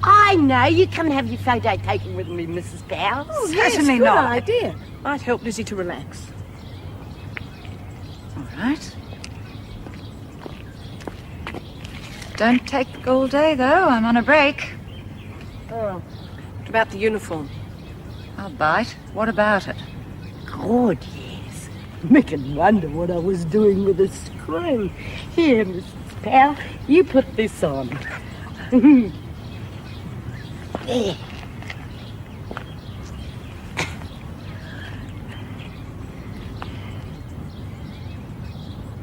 I know. You come and have your photo taken with me, Mrs. Powell. Oh, certainly Good not. idea. Might help Lizzie to relax. All right. Don't take all day, though. I'm on a break. Oh, what about the uniform? I'll bite. What about it? Good, yes. Me can wonder what I was doing with a screw. Here, Mrs. Powell, you put this on. There.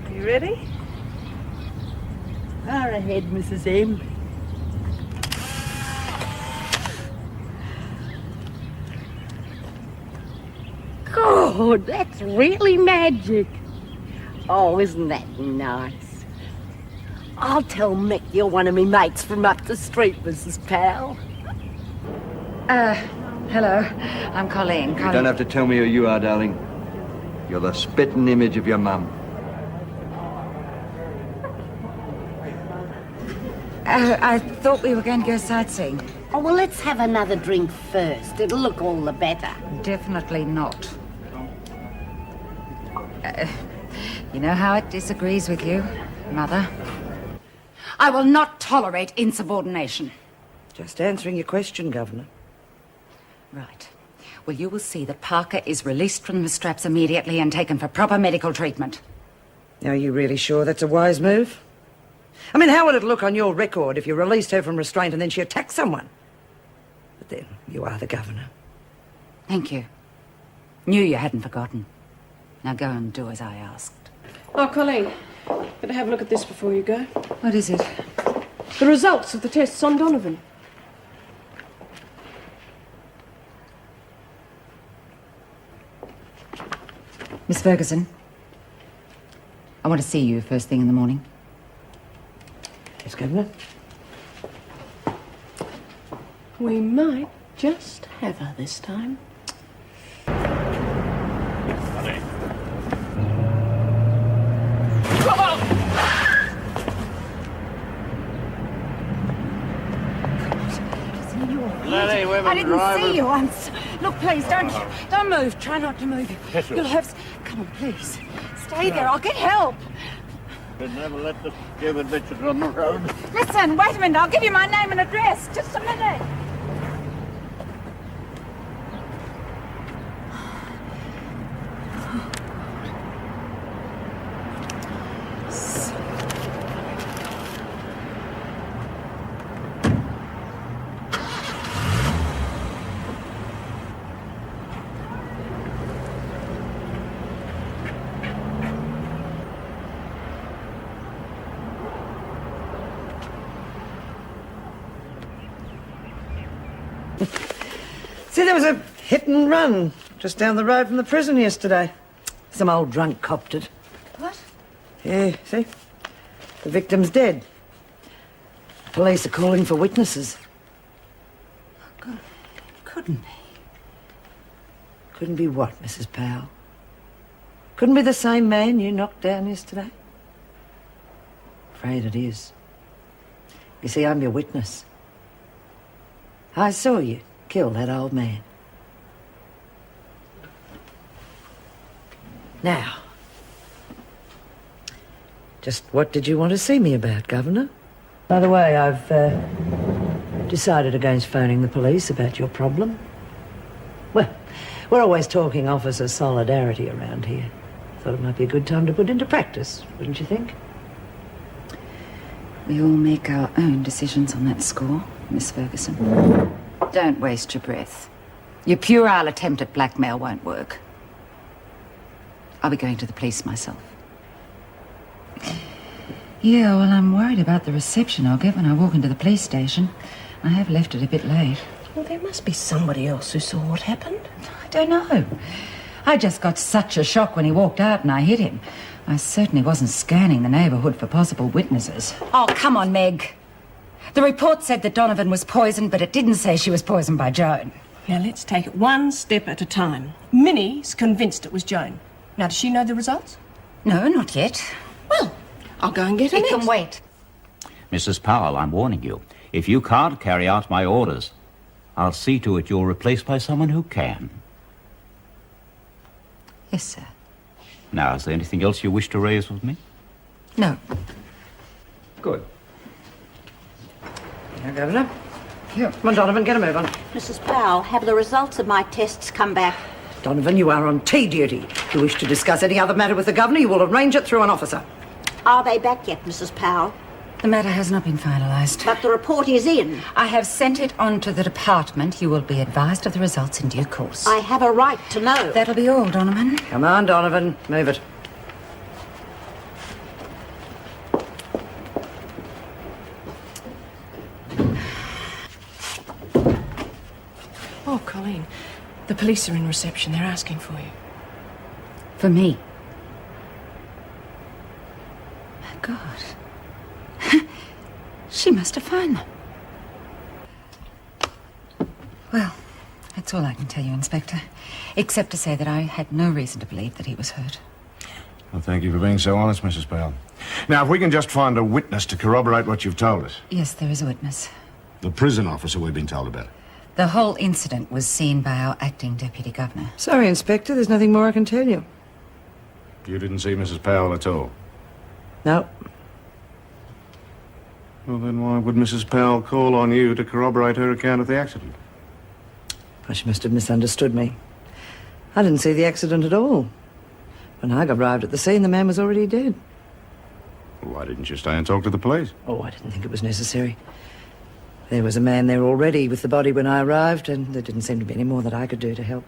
Are you ready? Far ahead, Mrs. M. God, that's really magic. Oh, isn't that nice? I'll tell Mick you're one of me mates from up the street, Mrs. Powell. Hello. I'm Colleen. You don't have to tell me who you are, darling. You're the spitting image of your mum. I thought we were going to go sightseeing. Oh, well, let's have another drink first. It'll look all the better. Definitely not. You know how it disagrees with you, Mother? I will not tolerate insubordination. Just answering your question, Governor. Right. Well, you will see that Parker is released from the straps immediately and taken for proper medical treatment. Are you really sure that's a wise move? I mean, how would it look on your record if you released her from restraint and then she attacked someone? But then, you are the Governor. Thank you. Knew you hadn't forgotten. Now go and do as I asked. Oh, Colleen, better have a look at this before you go. What is it? The results of the tests on Donovan. Miss Ferguson, I want to see you first thing in the morning. Yes, Governor? We might just have her this time. I didn't see you. Look, please, don't move. Try not to move. You'll have... Come on, please. Stay there. I'll get help. But never let the stupid bitches run the road. Listen, wait a minute. I'll give you my name and address. Just a minute. See, there was a hit and run just down the road from the prison yesterday. Some old drunk copped it. What? Yeah, see? The victim's dead. Police are calling for witnesses. God, couldn't be. Couldn't be what, Mrs. Powell? Couldn't be the same man you knocked down yesterday? Afraid it is. You see, I'm your witness. I saw you kill that old man. Now, just what did you want to see me about, Governor? By the way, I've decided against phoning the police about your problem. Well, we're always talking officer solidarity around here. Thought it might be a good time to put into practice, wouldn't you think? We all make our own decisions on that score, Miss Ferguson. Don't waste your breath. Your puerile attempt at blackmail won't work. I'll be going to the police myself. Yeah, well, I'm worried about the reception I'll get when I walk into the police station. I have left it a bit late. Well, there must be somebody else who saw what happened. I don't know. I just got such a shock when he walked out and I hit him. I certainly wasn't scanning the neighbourhood for possible witnesses. Oh, come on, Meg. The report said that Donovan was poisoned, but it didn't say she was poisoned by Joan. Now, let's take it one step at a time. Minnie's convinced it was Joan. Now, does she know the results? No, not yet. Well, I'll go and get her It next. can wait. Mrs. Powell, I'm warning you. If you can't carry out my orders, I'll see to it you're replaced by someone who can. Yes, sir. Now, is there anything else you wish to raise with me? No. Good. Now, Governor. Here, come on, Donovan, get a move on. Mrs. Powell, have the results of my tests come back? Donovan, you are on tea duty. If you wish to discuss any other matter with the Governor, you will arrange it through an officer. Are they back yet, Mrs. Powell? The matter has not been finalised. But the report is in. I have sent it on to the department. You will be advised of the results in due course. I have a right to know. That'll be all, Donovan. Come on, Donovan, move it. Oh, Colleen, the police are in reception. They're asking for you. For me. My God. She must have found them. Well, that's all I can tell you, Inspector. Except to say that I had no reason to believe that he was hurt. Well, thank you for being so honest, Mrs. Powell. Now, if we can just find a witness to corroborate what you've told us. Yes, there is a witness. The prison officer we've been told about. The whole incident was seen by our acting deputy governor. Sorry, Inspector, there's nothing more I can tell you. You didn't see Mrs. Powell at all? No. Well, then why would Mrs. Powell call on you to corroborate her account of the accident? Well, she must have misunderstood me. I didn't see the accident at all. When I arrived at the scene, the man was already dead. Why didn't you stay and talk to the police? Oh, I didn't think it was necessary. There was a man there already with the body when I arrived, and there didn't seem to be any more that I could do to help.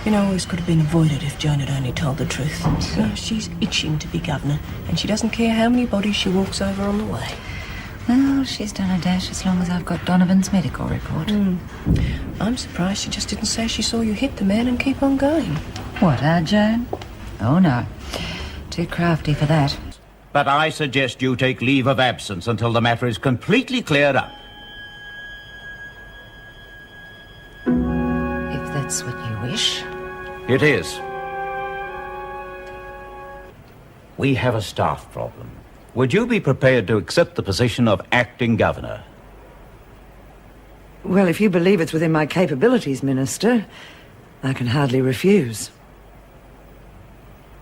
You know, all this could have been avoided if Joan had only told the truth. You know, she's itching to be governor, and she doesn't care how many bodies she walks over on the way. Well, she's done a dash as long as I've got Donovan's medical report. I'm surprised she just didn't say she saw you hit the man and keep on going. What, Joan? Oh, no. Too crafty for that. But I suggest you take leave of absence until the matter is completely cleared up. If that's what you wish. It is. We have a staff problem. Would you be prepared to accept the position of acting governor? Well, if you believe it's within my capabilities, Minister, I can hardly refuse.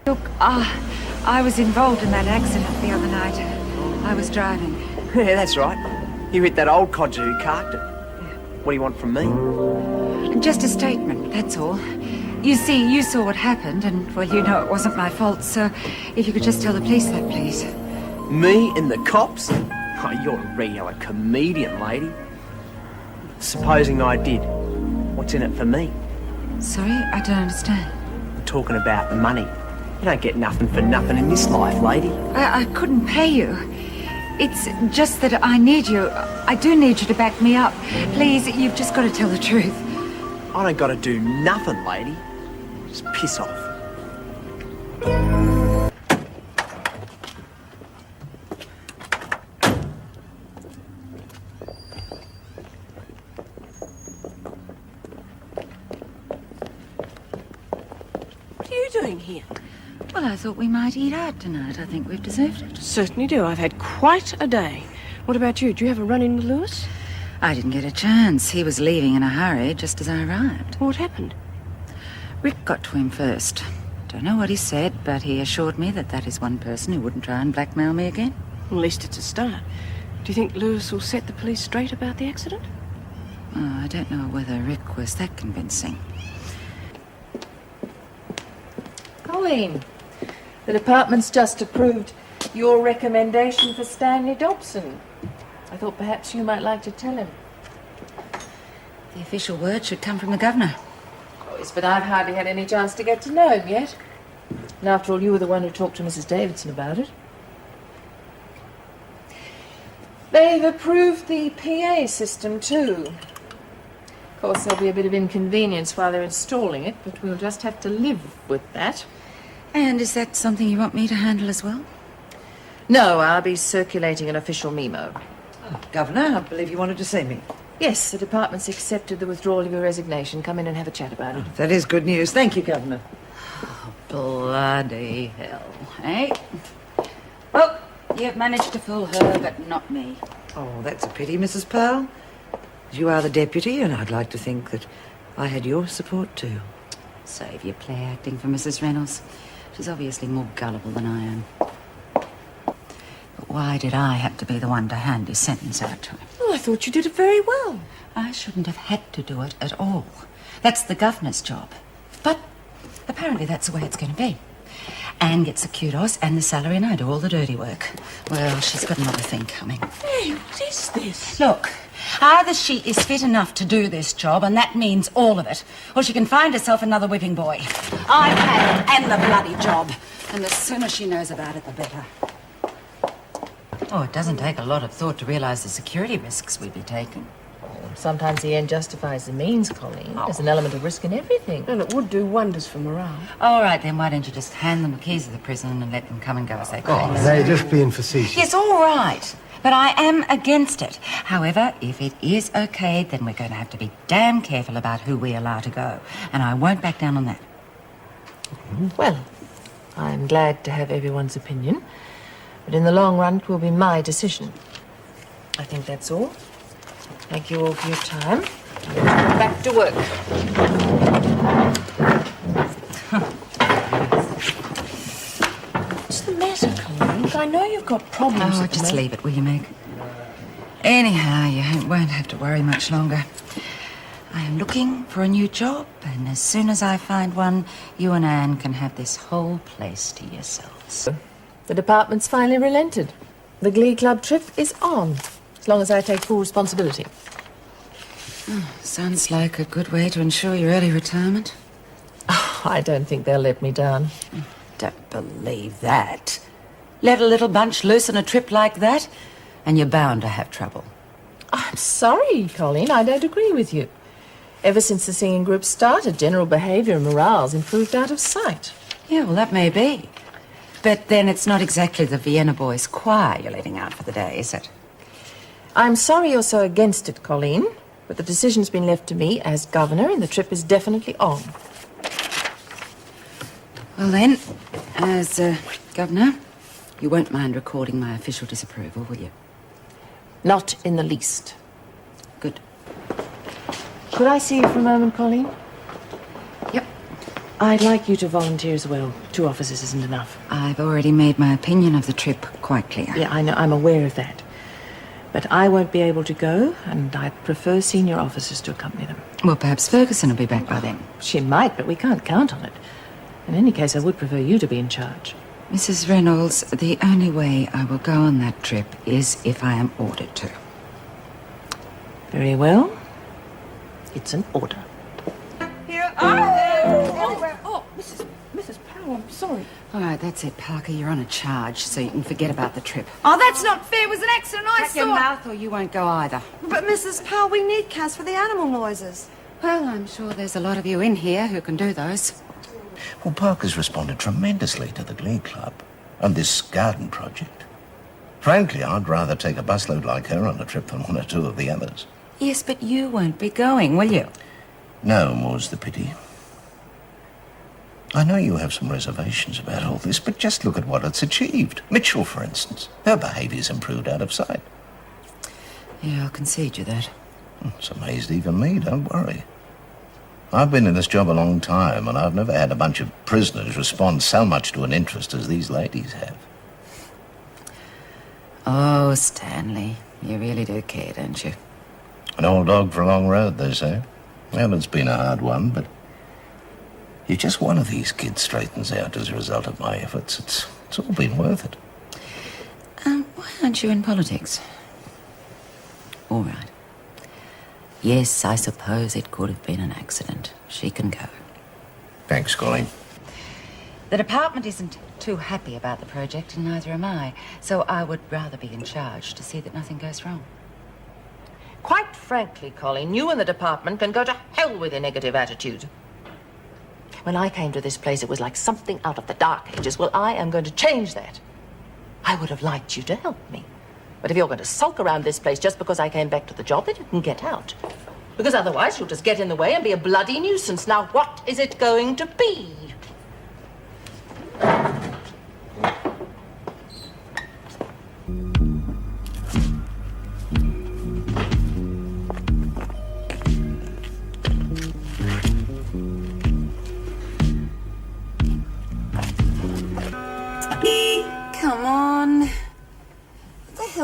Look, I was involved in that accident the other night. I was driving. Yeah, that's right. You hit that old codger who carked it. What do you want from me? Just a statement, that's all. You see, you saw what happened, and, well, you know it wasn't my fault, so if you could just tell the police that, please. Me and the cops? Oh, you're a regular comedian, lady. Supposing I did, what's in it for me? Sorry, I don't understand. I'm talking about money. You don't get nothing for nothing in this life, lady. I couldn't pay you. It's just that I need you. I do need you to back me up. Please, you've just got to tell the truth. I don't gotta do nothing, lady. Just piss off. What are you doing here? Well, I thought we might eat out tonight. I think we've deserved it. Certainly do. I've had quite a day. What about you? Do you have a run-in with Lewis? I didn't get a chance. He was leaving in a hurry just as I arrived. What happened? Rick got to him first. Don't know what he said, but he assured me that that is one person who wouldn't try and blackmail me again. At least it's a start. Do you think Lewis will set the police straight about the accident? Oh, I don't know whether Rick was that convincing. Colleen, the department's just approved your recommendation for Stanley Dobson. I thought perhaps you might like to tell him. The official word should come from the governor. Oh, yes, but I've hardly had any chance to get to know him yet. And after all, you were the one who talked to Mrs. Davidson about it. They've approved the PA system, too. Of course, there'll be a bit of inconvenience while they're installing it, but we'll just have to live with that. And is that something you want me to handle as well? No, I'll be circulating an official memo. Governor, I believe you wanted to see me. Yes, the department's accepted the withdrawal of your resignation. Come in and have a chat about it. That is good news. Thank you, Governor. Bloody hell, eh? Well, you've managed to fool her, but not me. Oh, that's a pity, Mrs. Powell. You are the deputy, and I'd like to think that I had your support too. Save your play acting for Mrs. Reynolds. She's obviously more gullible than I am. But why did I have to be the one to hand his sentence out to him? Oh, I thought you did it very well. I shouldn't have had to do it at all. That's the governor's job. But apparently that's the way it's going to be. Anne gets the kudos and the salary, and I do all the dirty work. Well, she's got another thing coming. Hey, what is this? Look, either she is fit enough to do this job, and that means all of it, or she can find herself another whipping boy. I've had it, and the bloody job. And the sooner she knows about it, the better. Oh, it doesn't take a lot of thought to realise the security risks we'd be taking. Sometimes the end justifies the means, Colleen. There's an element of risk in everything. And it would do wonders for morale. All right, then why don't you just hand them the keys of the prison and let them come and go as they please? They're just being facetious. Yes, all right. But I am against it. However, if it is okay, then we're going to have to be damn careful about who we allow to go. And I won't back down on that. Well, I'm glad to have everyone's opinion. But in the long run, it will be my decision. I think that's all. Thank you all for your time. Back to work. What's the matter, Colleen? I know you've got problems. Oh, at the just moment. leave it, will you, Meg? Anyhow, you won't have to worry much longer. I am looking for a new job, and as soon as I find one, you and Anne can have this whole place to yourselves. The department's finally relented. The Glee Club trip is on, as long as I take full responsibility. Oh, sounds like a good way to ensure your early retirement. Oh, I don't think they'll let me down. Don't believe that. Let a little bunch loose on a trip like that, and you're bound to have trouble. I'm sorry, Colleen, I don't agree with you. Ever since the singing group started, general behaviour and morale's improved out of sight. Yeah, well, that may be. But then it's not exactly the Vienna Boys Choir you're letting out for the day, is it? I'm sorry you're so against it, Colleen, but the decision's been left to me as governor, and the trip is definitely on. Well then, as governor, you won't mind recording my official disapproval, will you? Not in the least. Good. Could I see you for a moment, Colleen? Yep. I'd like you to volunteer as well. 2 officers isn't enough. I've already made my opinion of the trip quite clear. Yeah, I know. I'm aware of that. But I won't be able to go, and I'd prefer senior officers to accompany them. Well, perhaps Ferguson will be back by then. She might, but we can't count on it. In any case, I would prefer you to be in charge. Mrs. Reynolds, the only way I will go on that trip is if I am ordered to. Very well. It's an order. Here. Oh, Mrs. Powell, I'm sorry. All right, that's it, Parker. You're on a charge, so you can forget about the trip. Oh, that's not fair. It was an accident. I Shut your mouth or you won't go either. But Mrs. Powell, we need Cass for the animal noises. Well, I'm sure there's a lot of you in here who can do those. Well, Parker's responded tremendously to the Glee Club and this garden project. Frankly, I'd rather take a busload like her on a trip than 1 or 2 of the others. Yes, but you won't be going, will you? No, more's the pity. I know you have some reservations about all this, but just look at what it's achieved. Mitchell, for instance. Her behaviour's improved out of sight. Yeah, I'll concede you that. It's amazed even me, don't worry. I've been in this job a long time, and I've never had a bunch of prisoners respond so much to an interest as these ladies have. Oh, Stanley, you really do care, don't you? An old dog for a long road, they say. Well, it's been a hard one, but if just one of these kids straightens out as a result of my efforts, it's all been worth it. Why aren't you in politics? All right. Yes, I suppose it could have been an accident. She can go. Thanks, Colleen. The department isn't too happy about the project, and neither am I. So I would rather be in charge to see that nothing goes wrong. Quite frankly, Colleen, you and the department can go to hell with your negative attitude. When I came to this place, it was like something out of the Dark Ages. Well, I am going to change that. I would have liked you to help me. But if you're going to sulk around this place just because I came back to the job, then you can get out. Because otherwise you'll just get in the way and be a bloody nuisance. Now, what is it going to be?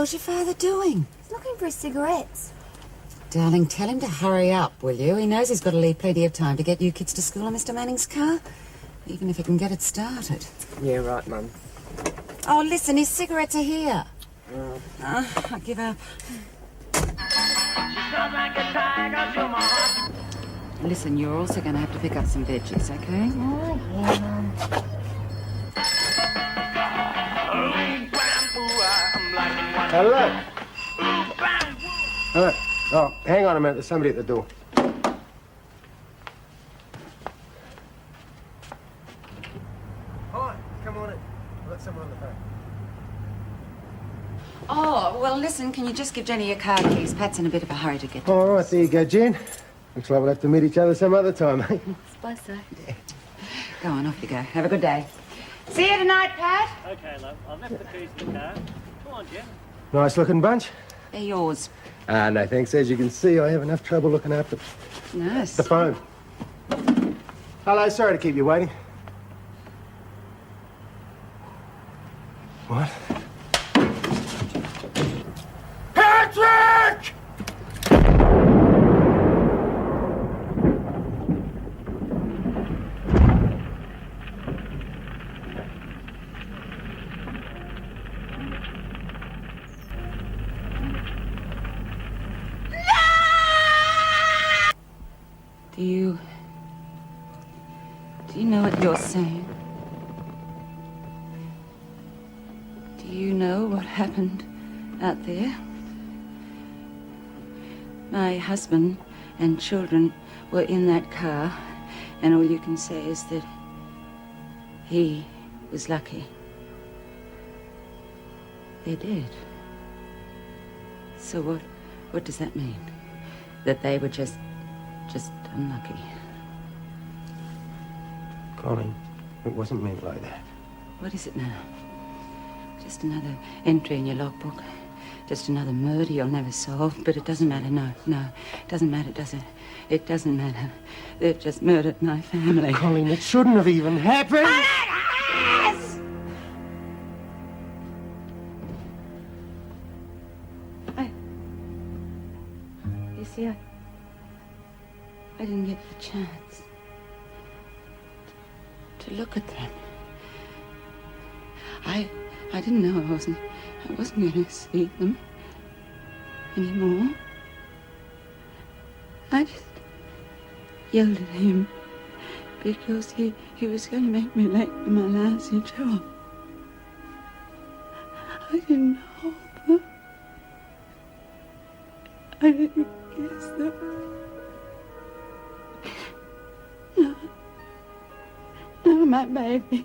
hell's your father doing? He's looking for his cigarettes. Darling, tell him to hurry up, will you? He knows he's got to leave plenty of time to get you kids to school in Mr. Manning's car, even if he can get it started. Yeah, right, Mum. Oh, listen, his cigarettes are here. I give up. Listen, you're also going to have to pick up some veggies, okay? Oh, yeah, Mum. Hello. Hello. Oh, hang on a minute. There's somebody at the door. Hi. Come on in. I've got someone on the phone. Oh, well, listen, can you just give Jenny your car keys? Pat's in a bit of a hurry to get to All right, there you go, Jen. Looks like we'll have to meet each other some other time, eh? Suppose so. Yeah. Go on, off you go. Have a good day. See you tonight, Pat. Okay, love. I've left the keys in the car. Come on, Jen. Nice looking bunch. They're yours. Ah, no thanks. As you can see, I have enough trouble looking after Nice. the phone. Hello, sorry to keep you waiting. What? Patrick! Do you know what you're saying? Do you know what happened out there? My husband and children were in that car, and all you can say is that he was lucky. They're dead. So what does that mean? That they were just unlucky? Colleen, it wasn't meant like that. What is it now? Just another entry in your logbook. Just another murder you'll never solve. But it doesn't matter, no. It doesn't matter, does it? It doesn't matter. They've just murdered my family. Colleen, it shouldn't have even happened. You see, I didn't get the chance to look at them. I didn't know I wasn't going to see them anymore. I just yelled at him because he was going to make me late for my lousy job. I didn't know them. I didn't guess them. No, my babies.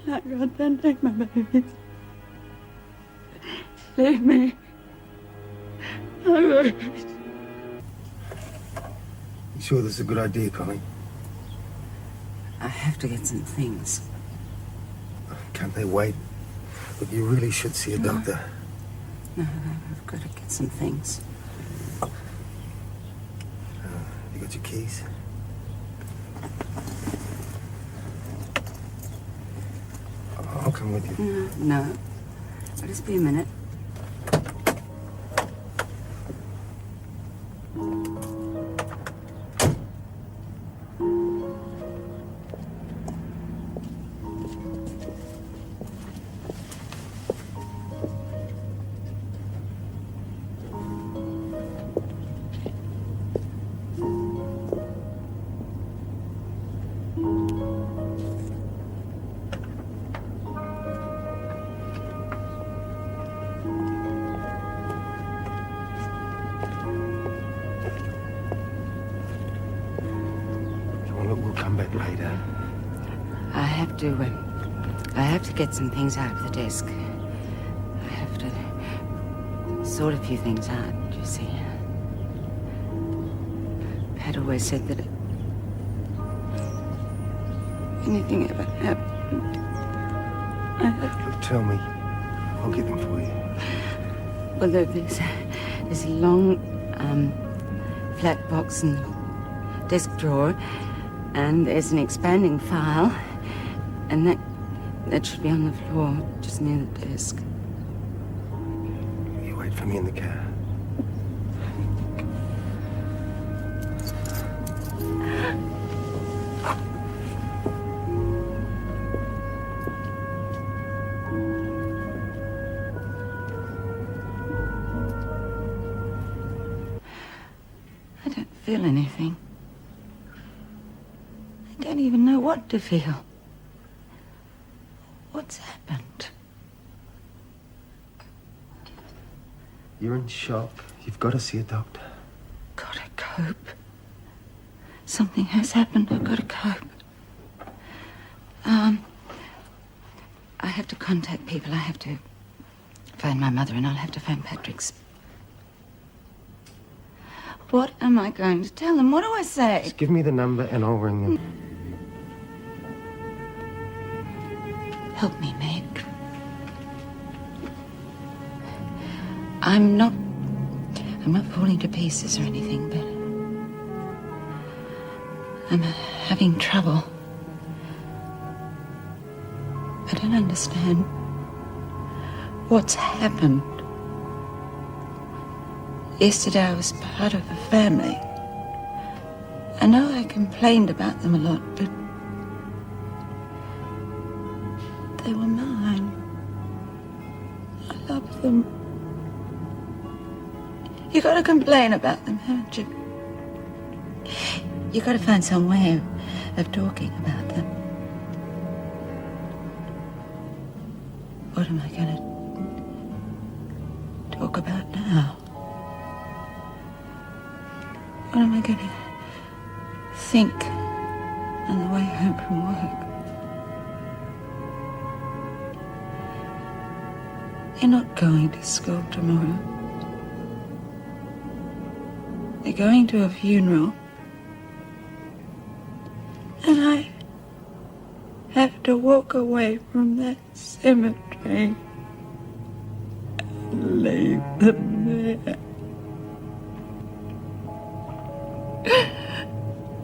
Oh, God, don't take my babies. Leave me. My babies. You sure this is a good idea, Colleen? I have to get some things. Can't they wait? Look, you really should see a doctor. No, I've got to get some things. You got your keys? I'll come with you. No. I'll just be a minute. We'll come back later. I have to get some things out of the desk. I have to sort a few things out, you see. Pat always said that if anything ever happened, Look, tell me. I'll get them for you. Well, there's a long, flat box in the desk drawer, and there's an expanding file, and that should be on the floor, just near the desk. for me in the car. I don't feel anything. I don't even know what to feel. What's happened? You're in shock. You've got to see a doctor. Gotta cope. Something has happened. I've got to cope. I have to contact people. I have to phone my mother, and I'll have to phone Patrick's. What am I going to tell them? What do I say? Just give me the number and I'll ring them. Help me, Meg. I'm not falling to pieces or anything, but I'm having trouble. I don't understand what's happened. Yesterday I was part of a family. I know I complained about them a lot, but they were mine. I love them. You gotta complain about them, haven't you? You gotta find some way of talking about them. What am I gonna talk about now? What am I gonna think on the way home from work? They're not going to school tomorrow. They're going to a funeral. And I have to walk away from that cemetery and leave them there.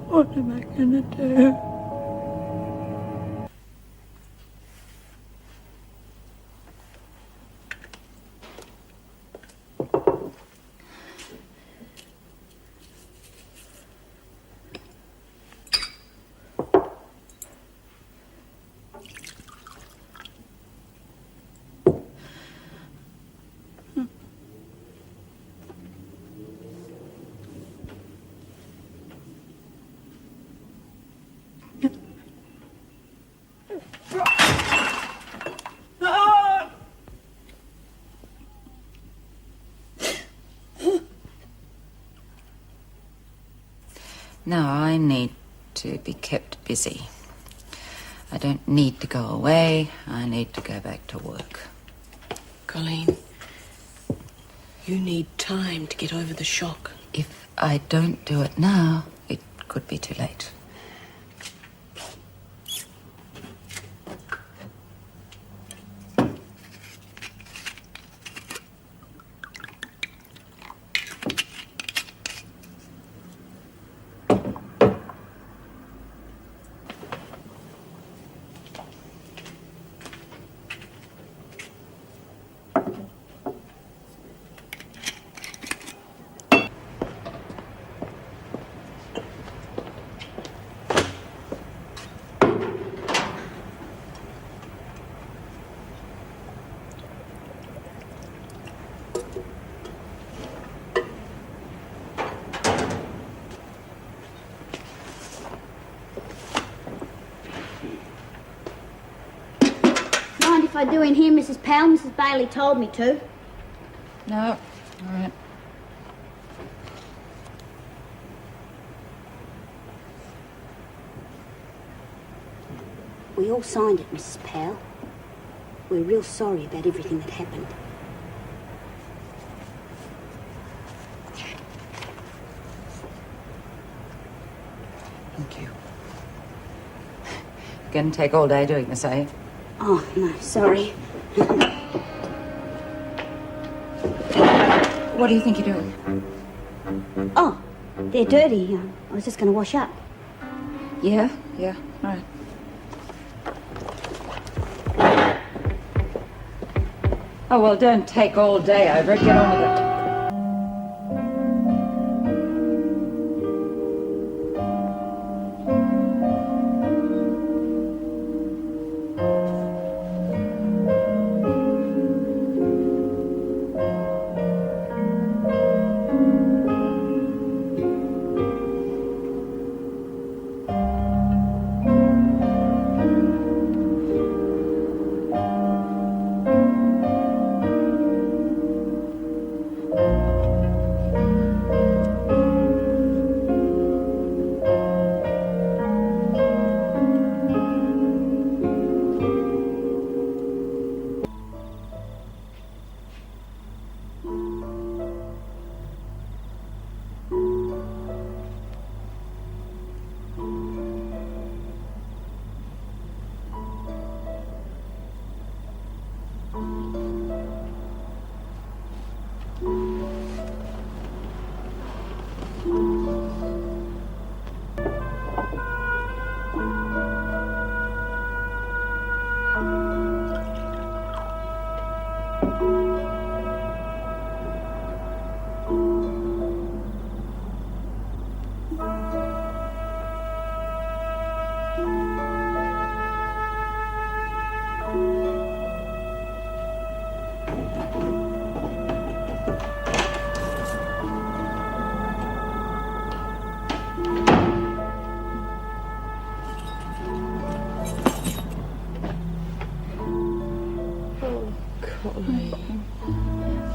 What am I gonna do? No, I need to be kept busy. I don't need to go away. I need to go back to work. Colleen, you need time to get over the shock. If I don't do it now, it could be too late. Mind if I do in here, Mrs. Powell? Mrs. Bailey told me to. No, all right. We all signed it, Mrs. Powell. We're real sorry about everything that happened. Thank you. Gonna take all day doing this, are you? Oh, no, sorry. What do you think you're doing? Oh, they're dirty. I was just going to wash up. Yeah, all right. Oh, well, don't take all day over it. Get on with it.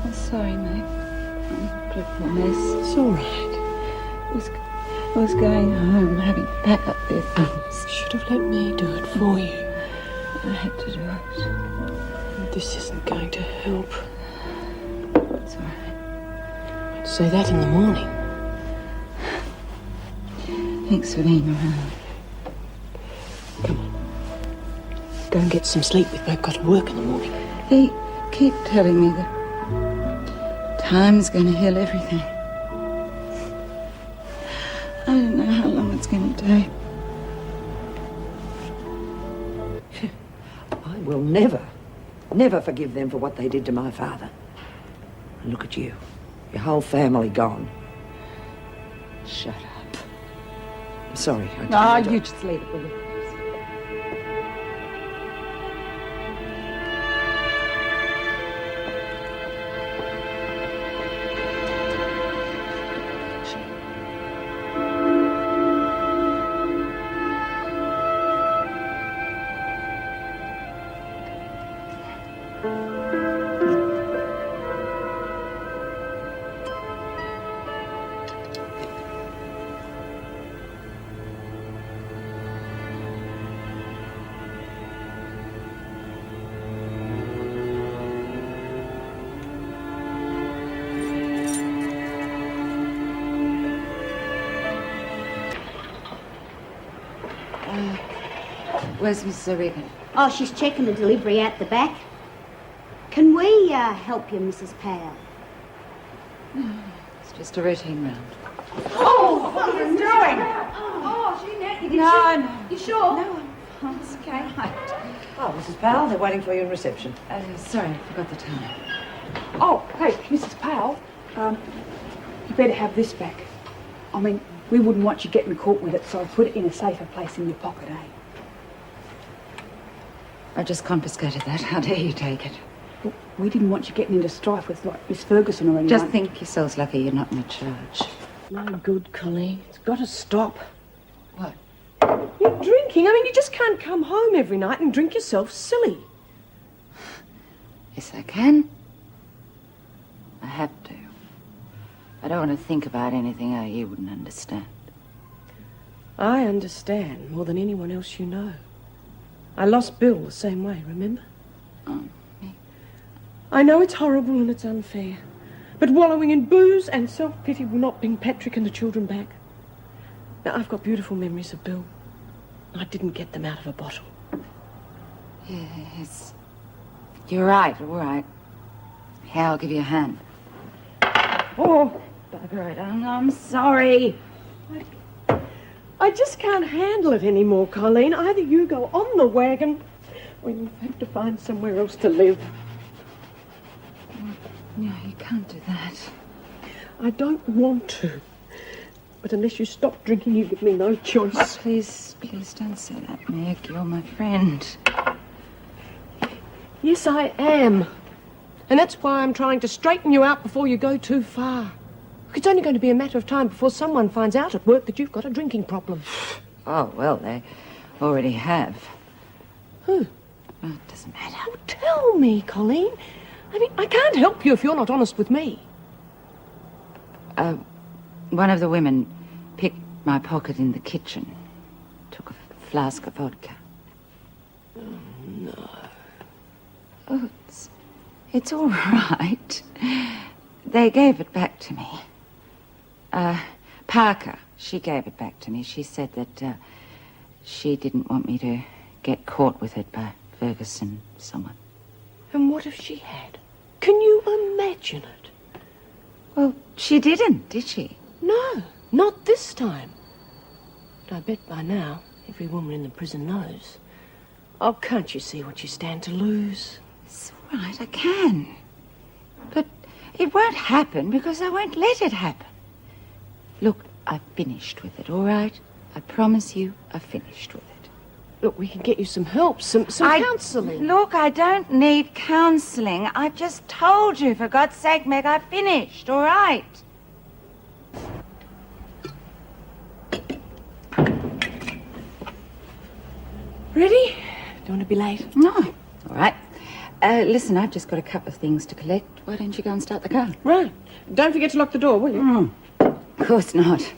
I'm sorry, mate. Dreadful mess. It's all right. I was going home, having to pack up their things. Should have let me do it for you. I had to do it. This isn't going to help. It's all right. I'd say that in the morning. Thanks for being around. Come on. Go and get some sleep. We've both got to work in the morning. They keep telling me that time's going to heal everything. I don't know how long it's going to take. I will never forgive them for what they did to my father. And look at you. Your whole family gone. Shut up. I'm sorry. No, you just leave it with me. Where's Mrs. O'Regan? Oh, she's checking the delivery out the back. Can we help you, Mrs. Powell? It's just a routine round. Oh, what are you doing? Oh, she met you. No. You sure? No, it's okay. Oh, Mrs. Powell, they're waiting for you in reception. Sorry, I forgot the time. Oh, hey, Mrs. Powell, you better have this back. I mean, we wouldn't want you getting caught with it, so I put it in a safer place in your pocket, eh? I just confiscated that. How dare you take it? Well, we didn't want you getting into strife with, like, Miss Ferguson or anyone. Just think yourselves lucky you're not in charge. No good, Colleen. It's got to stop. What? You're drinking. I mean, you just can't come home every night and drink yourself silly. Yes, I can. I have to. I don't want to think about anything you wouldn't understand. I understand more than anyone else you know. I lost Bill the same way, remember? Oh, me? I know it's horrible and it's unfair, but wallowing in booze and self-pity will not bring Patrick and the children back. Now, I've got beautiful memories of Bill. I didn't get them out of a bottle. Yes. You're right, all right. Here, I'll give you a hand. Oh, bugger it. I'm sorry. I just can't handle it anymore, Colleen. Either you go on the wagon or you have to find somewhere else to live. No, you can't do that. I don't want to. But unless you stop drinking, you give me no choice. Oh, please don't say that, Meg. You're my friend. Yes, I am. And that's why I'm trying to straighten you out before you go too far. It's only going to be a matter of time before someone finds out at work that you've got a drinking problem. Oh, well, they already have. Who? Well, it doesn't matter. Oh, tell me, Colleen. I mean, I can't help you if you're not honest with me. One of the women picked my pocket in the kitchen. Took a flask of vodka. Oh, no. Oh, it's all right. They gave it back to me. Parker, she gave it back to me. She said that she didn't want me to get caught with it by Ferguson, someone. And what if she had? Can you imagine it? Well, she didn't, did she? No, not this time. But I bet by now every woman in the prison knows. Oh, can't you see what you stand to lose? It's all right, I can. But it won't happen because I won't let it happen. Look, I've finished with it, all right? I promise you I've finished with it. Look, we can get you some help, some counselling. Look, I don't need counselling. I've just told you, for God's sake, Meg, I've finished, all right? Ready? Don't want to be late. No. All right. Listen, I've just got a couple of things to collect. Why don't you go and start the car? Right. Don't forget to lock the door, will you? Of course not.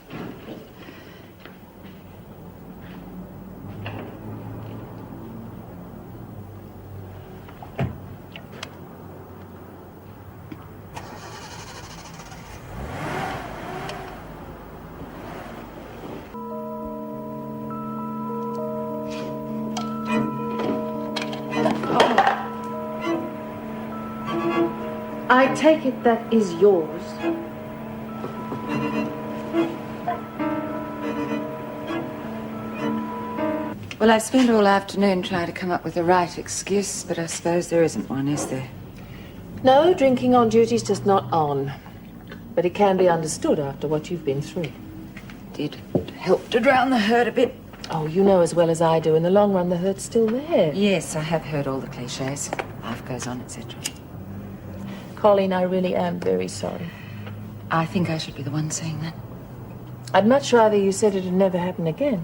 I take it that is yours. Well, I've spent all afternoon trying to come up with the right excuse, but I suppose there isn't one, is there? No, drinking on duty's just not on. But it can be understood after what you've been through. Did help to drown the hurt a bit. Oh, you know as well as I do, in the long run the hurt's still there. Yes, I have heard all the cliches. Life goes on, etc. Colleen, I really am very sorry. I think I should be the one saying that. I'd much rather you said it'd never happen again.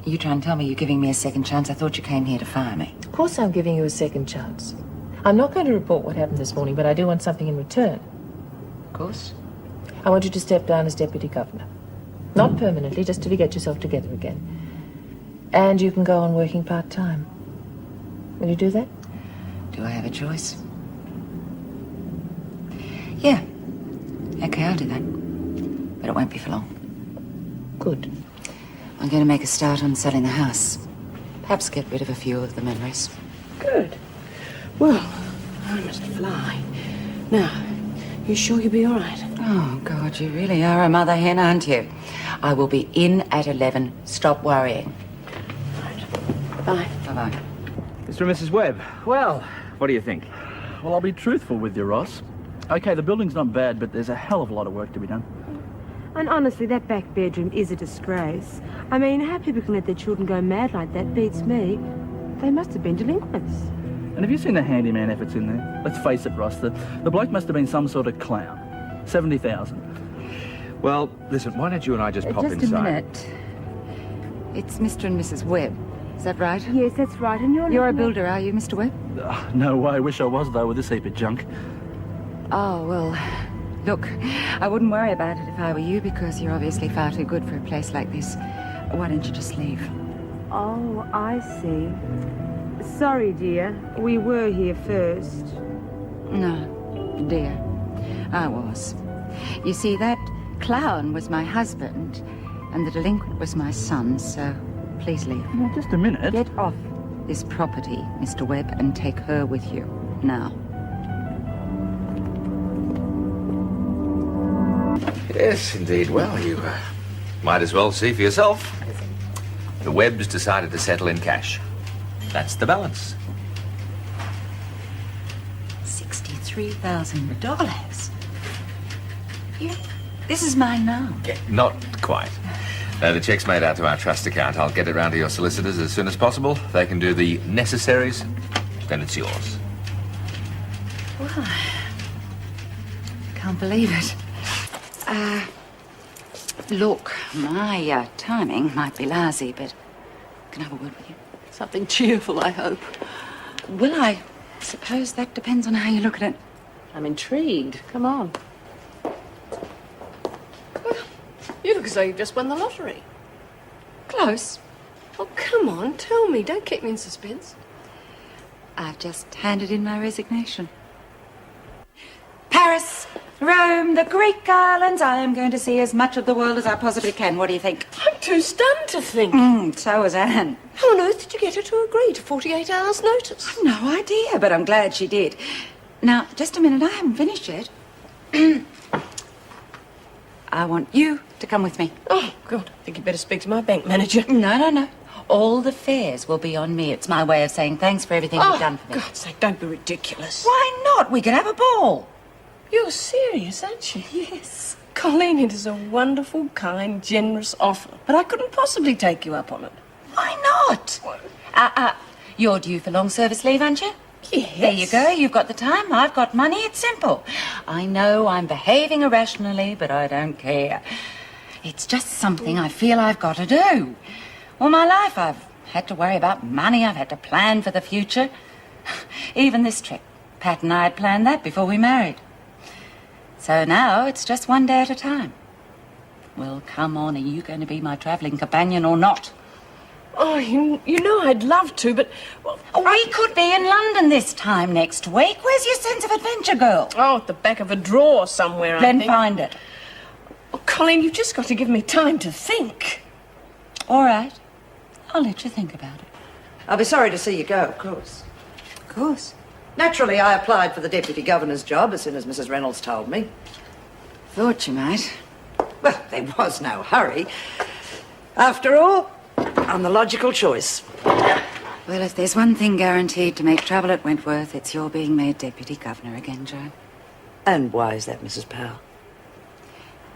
You try and tell me you're giving me a second chance. I thought you came here to fire me. Of course I'm giving you a second chance. I'm not going to report what happened this morning, but I do want something in return. Of course. I want you to step down as Deputy Governor. Not permanently, just till you get yourself together again. And you can go on working part-time. Will you do that? Do I have a choice? Yeah. Okay, I'll do that. But it won't be for long. Good. I'm going to make a start on selling the house. Perhaps get rid of a few of the memories. Good. Well, I must fly. Now, you sure you'll be all right? Oh, God, you really are a mother hen, aren't you? I will be in at 11. Stop worrying. Right. Bye. Bye-bye. Mr. and Mrs. Webb, well, what do you think? Well, I'll be truthful with you, Ross. Okay, the building's not bad, but there's a hell of a lot of work to be done. And honestly, that back bedroom is a disgrace. I mean, how people can let their children go mad like that beats me. They must have been delinquents. And have you seen the handyman efforts in there? Let's face it, Ross, the bloke must have been some sort of clown. 70,000. Well, listen, why don't you and I just pop Just inside? a minute. It's Mr. and Mrs. Webb. Is that right? Yes, that's right. And You're a builder, are you, Mr. Webb? No way. Wish I was, though, with this heap of junk. Oh, well, look, I wouldn't worry about it if I were you, because you're obviously far too good for a place like this. Why don't you just leave? Oh, I see. Sorry, dear. We were here first. No, dear. I was. You see, that clown was my husband, and the delinquent was my son, so please leave. Well, just a minute. Get off this property, Mr. Webb, and take her with you, now. Yes, indeed. Well, you might as well see for yourself. The Webbs decided to settle in cash. That's the balance. $23,000. This is mine now. Not quite. The check's made out to our trust account. I'll get it round to your solicitors as soon as possible. They can do the necessaries, then it's yours. Well, I can't believe it. Look, my timing might be lousy, but can I have a word with you? Something cheerful, I hope. Well, I suppose that depends on how you look at it. I'm intrigued. Come on. You look as though you've just won the lottery. Close. Oh, come on, tell me. Don't keep me in suspense. I've just handed in my resignation. Paris, Rome, the Greek islands. I am going to see as much of the world as I possibly can. What do you think? I'm too stunned to think. So was Anne. How on earth did you get her to agree to 48 hours' notice? I've no idea, but I'm glad she did. Now, just a minute. I haven't finished yet. I want you to come with me. Oh, God. I think you'd better speak to my bank manager. No. All the fares will be on me. It's my way of saying thanks for everything you've done for me. For God's sake, don't be ridiculous. Why not? We could have a ball. You're serious, aren't you? Yes. Colleen, it is a wonderful, kind, generous offer, but I couldn't possibly take you up on it. Why not? You're due for long service leave, aren't you? Yes. There you go. You've got the time. I've got money. It's simple. I know I'm behaving irrationally, but I don't care. It's just something I feel I've got to do. All my life I've had to worry about money. I've had to plan for the future. Even this trip. Pat and I had planned that before we married. So now it's just one day at a time. Well, come on. Are you going to be my travelling companion or not? Oh, you know I'd love to, but... Well, we could be in London this time next week. Where's your sense of adventure, girl? Oh, at the back of a drawer somewhere, I Then think. find it. Oh, Colleen, you've just got to give me time to think. All right. I'll let you think about it. I'll be sorry to see you go, of course. Of course. Naturally, I applied for the Deputy Governor's job as soon as Mrs. Reynolds told me. Thought you might. Well, there was no hurry. After all, I'm the logical choice. Well, if there's one thing guaranteed to make trouble at Wentworth, it's your being made Deputy Governor again, Joan. And why is that, Mrs. Powell?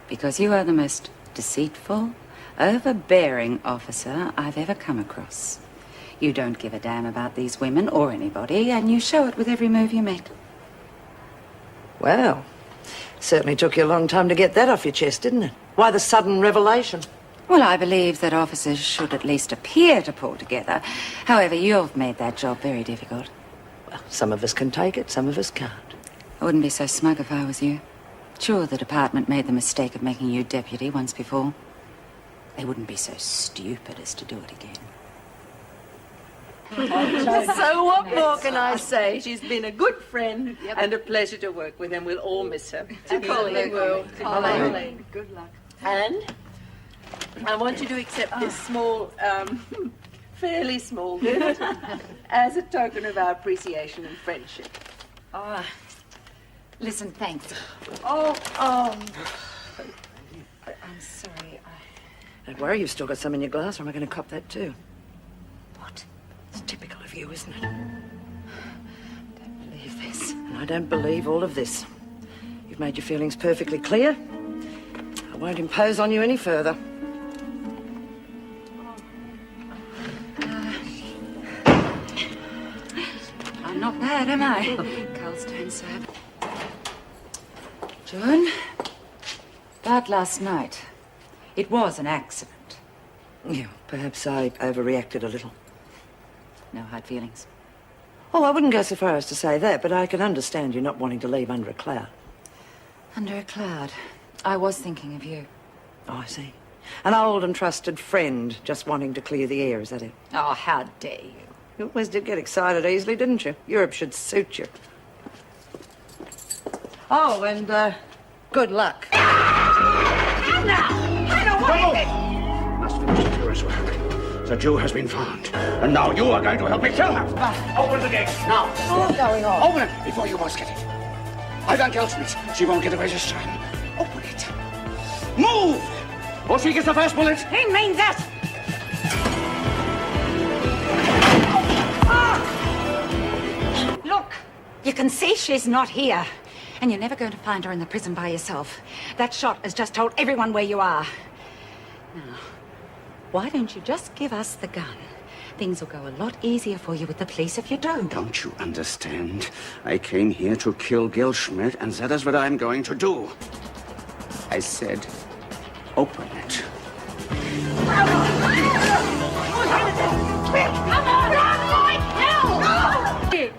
Because you are the most deceitful, overbearing officer I've ever come across. You don't give a damn about these women or anybody, and you show it with every move you make. Well, certainly took you a long time to get that off your chest, didn't it? Why the sudden revelation? Well, I believe that officers should at least appear to pull together. However, you've made that job very difficult. Well, some of us can take it, some of us can't. I wouldn't be so smug if I was you. Sure, the department made the mistake of making you deputy once before. They wouldn't be so stupid as to do it again. So what more can I say? She's been a good friend and a pleasure to work with, and we'll all miss her. To Colleen. Colleen. Good luck. And I want you to accept this small, fairly small gift as a token of our appreciation and friendship. Oh, listen, thanks. Oh. I'm sorry. Don't worry, you've still got some in your glass, or am I going to cop that too? What? It's typical of you, isn't it? Don't believe this. And I don't believe all of this. You've made your feelings perfectly clear. I won't impose on you any further. I'm not bad, am I? Carl's turned sad. Joan, about last night. It was an accident. Yeah, perhaps I overreacted a little. No hard feelings. Oh, I wouldn't go so far as to say that, but I can understand you not wanting to leave under a cloud. Under a cloud. I was thinking of you. Oh, I see. An old and trusted friend just wanting to clear the air, is that it? Oh, how dare you? You always did get excited easily, didn't you? Europe should suit you. Oh, and, good luck. Must finish the tourist work. The Jew has been found. And now you are going to help me kill her. Open the gate, now. What's going on? Open it before you both get it. Ivan tells me she won't get away this time. Open it. Move! Or she gets the first bullet. He means it! Look, You can see she's not here. And you're never going to find her in the prison by yourself. That shot has just told everyone where you are. Now, why don't you just give us the gun? Things will go a lot easier for you with the police if you do. Don't you understand? I came here to kill Gil Schmidt, and that is what I'm going to do. I said, open it.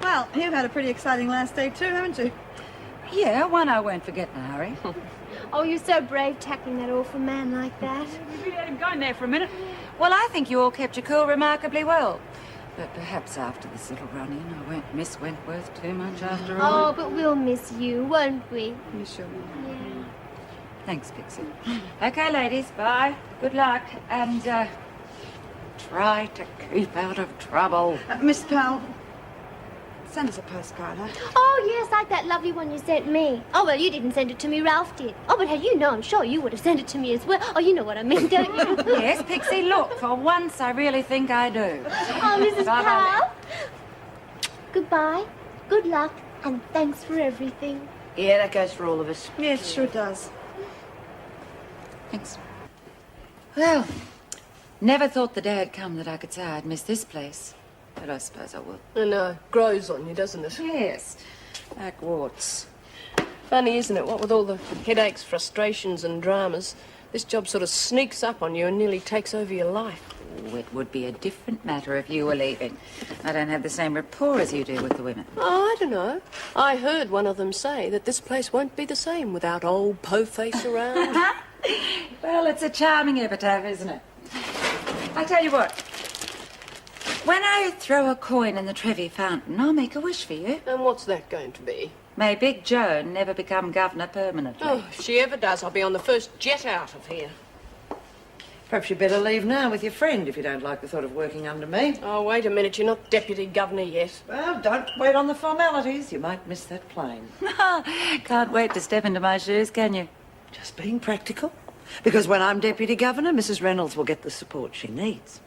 Well, you've had a pretty exciting last day too, haven't you? Yeah, one I won't forget in a hurry. Oh, you're so brave tackling that awful man like that. We really had him going there for a minute. Well, I think you all kept your cool remarkably well. But perhaps after this little run-in, I won't miss Wentworth too much after all. Oh, but we'll miss you, won't we? You sure will. Yeah. Thanks, Pixie. Okay, ladies, bye. Good luck. And, try to keep out of trouble. Miss Powell, send us a postcard, huh? Oh, yes, like that lovely one you sent me. Oh, well, you didn't send it to me, Ralph did. Oh, but had you known, I'm sure you would have sent it to me as well. Oh, you know what I mean, don't you? Yes, Pixie, look, for once I really think I do. Oh, Mrs. Powell. Goodbye, good luck, and thanks for everything. Yeah, that goes for all of us. Yeah, it sure does. Thanks. Well, never thought the day had come that I could say I'd miss this place. But I suppose I will. I know. Grows on you, doesn't it? Yes. Like warts. Funny, isn't it? What with all the headaches, frustrations and dramas, this job sort of sneaks up on you and nearly takes over your life. Oh, it would be a different matter if you were leaving. I don't have the same rapport as you do with the women. Oh, I don't know. I heard one of them say that this place won't be the same without old Po-Face around. Well, it's a charming epitaph, isn't it? I tell you what. When I throw a coin in the Trevi fountain, I'll make a wish for you. And what's that going to be? May Big Joan never become governor permanently. Oh, if she ever does, I'll be on the first jet out of here. Perhaps you'd better leave now with your friend if you don't like the thought of working under me. Oh, wait a minute. You're not deputy governor yet. Well, don't wait on the formalities. You might miss that plane. Can't wait to step into my shoes, can you? Just being practical. Because when I'm deputy governor, Mrs. Reynolds will get the support she needs.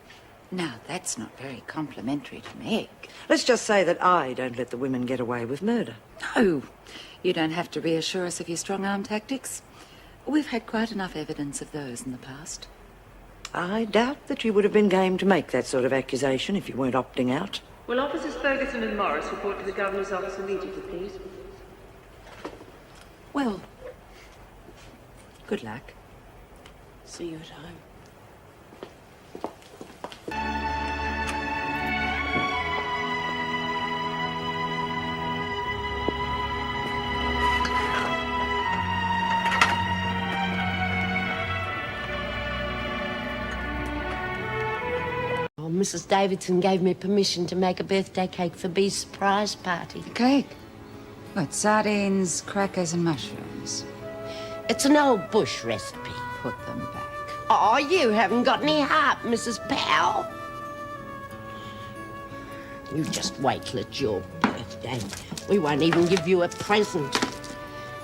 Now, that's not very complimentary to Meg. Let's just say that I don't let the women get away with murder. No, you don't have to reassure us of your strong-arm tactics. We've had quite enough evidence of those in the past. I doubt that you would have been game to make that sort of accusation if you weren't opting out. Will Officers Ferguson and Morris report to the Governor's office immediately, please? Well, good luck. See you at home. Oh, Mrs. Davidson gave me permission to make a birthday cake for Bee's surprise party. Cake? What, sardines, crackers and mushrooms? It's an old bush recipe. Put them back. Oh, you haven't got any heart, Mrs. Powell. You just wait till it's your birthday. We won't even give you a present.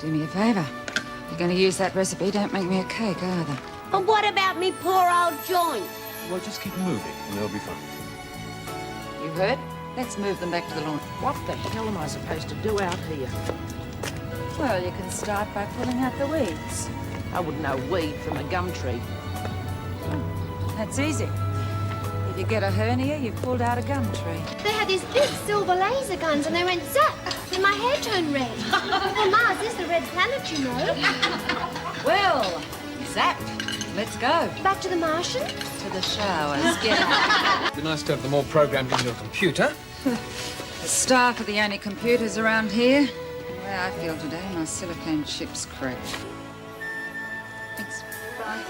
Do me a favour. If you're going to use that recipe, don't make me a cake either. But what about me poor old joint? Well, just keep moving and they'll be fine. You heard? Let's move them back to the lawn. What the hell am I supposed to do out here? Well, you can start by pulling out the weeds. I wouldn't know weed from a gum tree. That's easy. If you get a hernia, you've pulled out a gum tree. They had these big silver laser guns and they went zap, and my hair turned red. Well, Mars is the red planet, you know. Well, zap. Let's go. Back to the Martian? To the showers. Get out. It'd be nice to have them all programmed into a computer. The staff are the only computers around here. The way I feel today, my silicone chip's cracked. Thanks. Bye.